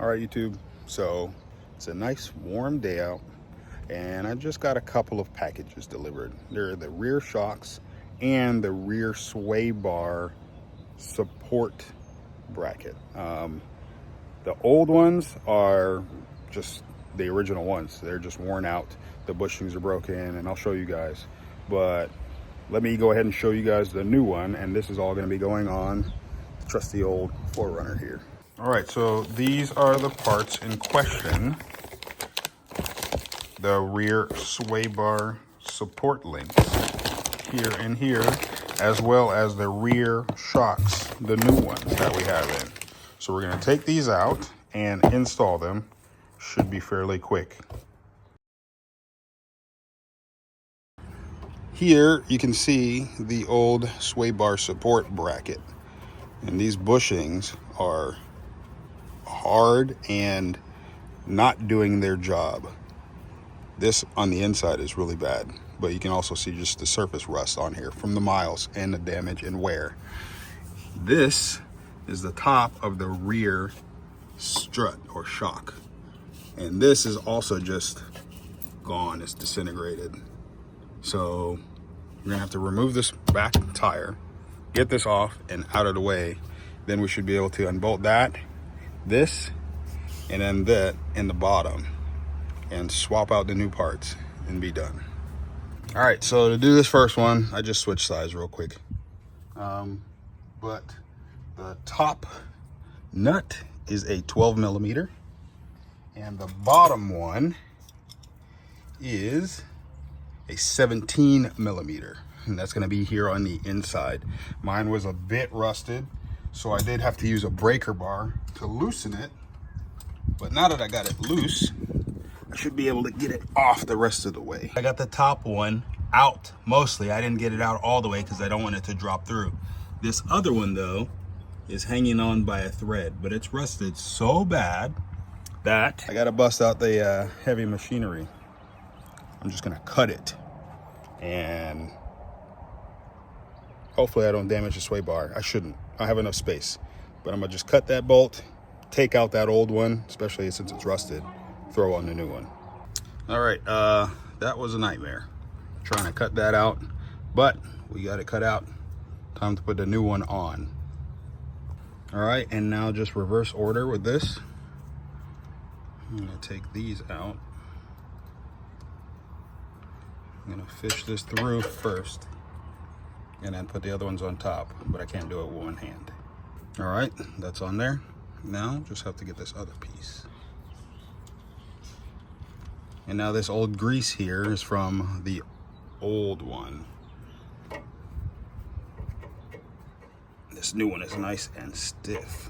All right, YouTube. So it's a nice warm day out, and I just got a couple of packages delivered. They're the rear shocks and the rear sway bar support bracket. The old ones are just the original ones. They're just worn out. The bushings are broken, and I'll show you guys. But let me go ahead and show you guys the new one, and this is all going to be going on the trusty old 4Runner here. All right, so these are the parts in question. The rear sway bar support links here and here, as well as the rear shocks, the new ones that we have in. So we're going to take these out and install them. Should be fairly quick. Here you can see the old sway bar support bracket, and these bushings are hard and not doing their job. This on the inside is really bad, but you can also see just the surface rust on here from the miles and the damage and wear. This is the top of the rear strut or shock, and this is also just gone. It's disintegrated. So we're gonna have to remove this back tire, get this off and out of the way. Then we should be able to unbolt that, this, and then that in the bottom, and swap out the new parts and be done. All right, so to do this first one, I just switched sides real quick. But the top nut is a 12 millimeter, and the bottom one is a 17 millimeter, and that's going to be here on the inside. Mine was a bit rusted, so I did have to use a breaker bar to loosen it, but now that I got it loose, I should be able to get it off the rest of the way. I got the top one out mostly. I didn't get it out all the way because I don't want it to drop through. This other one though is hanging on by a thread, but it's rusted so bad that I got to bust out the heavy machinery. I'm just gonna cut it, and hopefully I don't damage the sway bar. I shouldn't. I have enough space, but I'm gonna just cut that bolt, take out that old one, especially since it's rusted, throw on the new one. All right, that was a nightmare trying to cut that out, but we got it cut out. Time to put the new one on. All right, and now just reverse order with this. I'm gonna take these out. I'm gonna fish this through first and then put the other ones on top, but I can't do it with one hand. All right, that's on there. Now just have to get this other piece. And now this old grease here is from the old one. This new one is nice and stiff.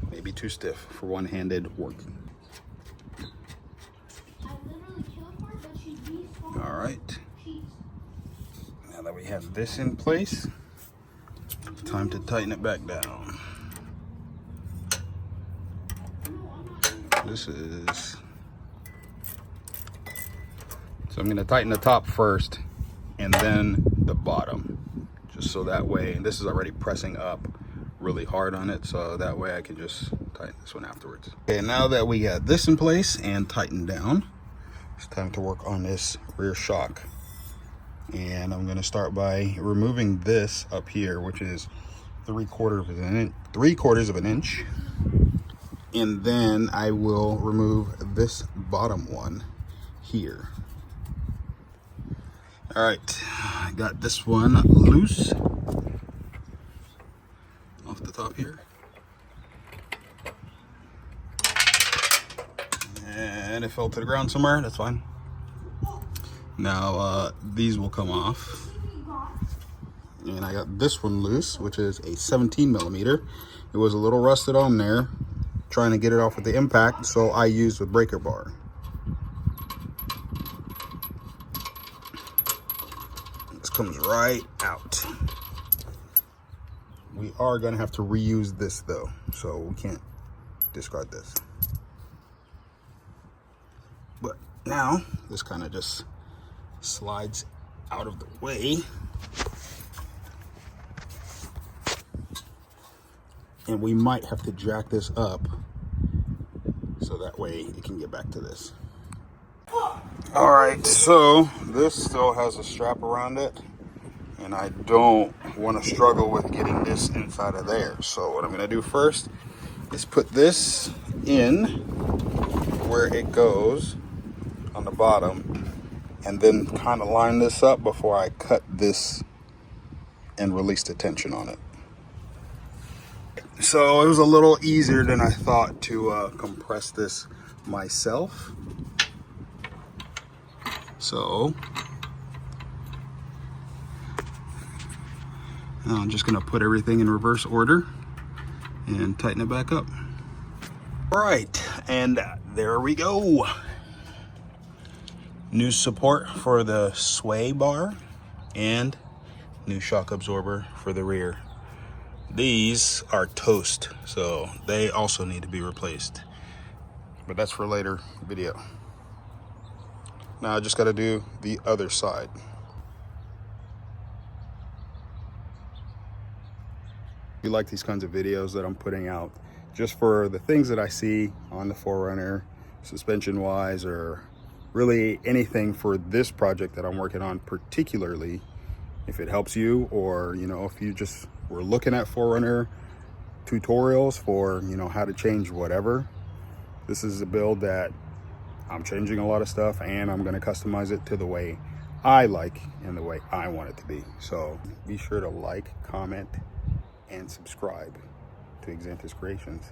Maybe too stiff for one-handed work. All right. Now that we have this in place, time to tighten it back down. This is... So I'm gonna tighten the top first and then the bottom, just so that way, and this is already pressing up really hard on it, so that way I can just tighten this one afterwards. Okay, now that we got this in place and tightened down, it's time to work on this rear shock. And I'm gonna start by removing this up here, which is 3/4 of an inch. And then I will remove this bottom one here. All right, I got this one loose off the top here. And it fell to the ground somewhere, that's fine. Now these will come off. And I got this one loose, which is a 17 millimeter. It was a little rusted on there, trying to get it off with the impact, so I used a breaker bar. This comes right out. We are gonna have to reuse this though, so we can't discard this. But now this kind of just slides out of the way. And we might have to jack this up so that way it can get back to this. All right, so this still has a strap around it, and I don't want to struggle with getting this inside of there. So what I'm going to do first is put this in where it goes on the bottom, and then kind of line this up before I cut this and release the tension on it. So it was a little easier than I thought to compress this myself. So now I'm just going to put everything in reverse order and tighten it back up. All right, and there we go. New support for the sway bar and new shock absorber for the rear. These are toast, so they also need to be replaced, but that's for later video. Now I just got to do the other side. If you like these kinds of videos that I'm putting out just for the things that I see on the 4Runner, suspension wise, or really anything for this project that I'm working on particularly, if it helps you, or if you just were looking at 4Runner tutorials for how to change whatever, this is a build that I'm changing a lot of stuff, and I'm going to customize it to the way I like and the way I want it to be. So be sure to like, comment, and subscribe to Xanthus Creations.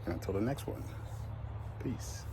And until the next one, peace.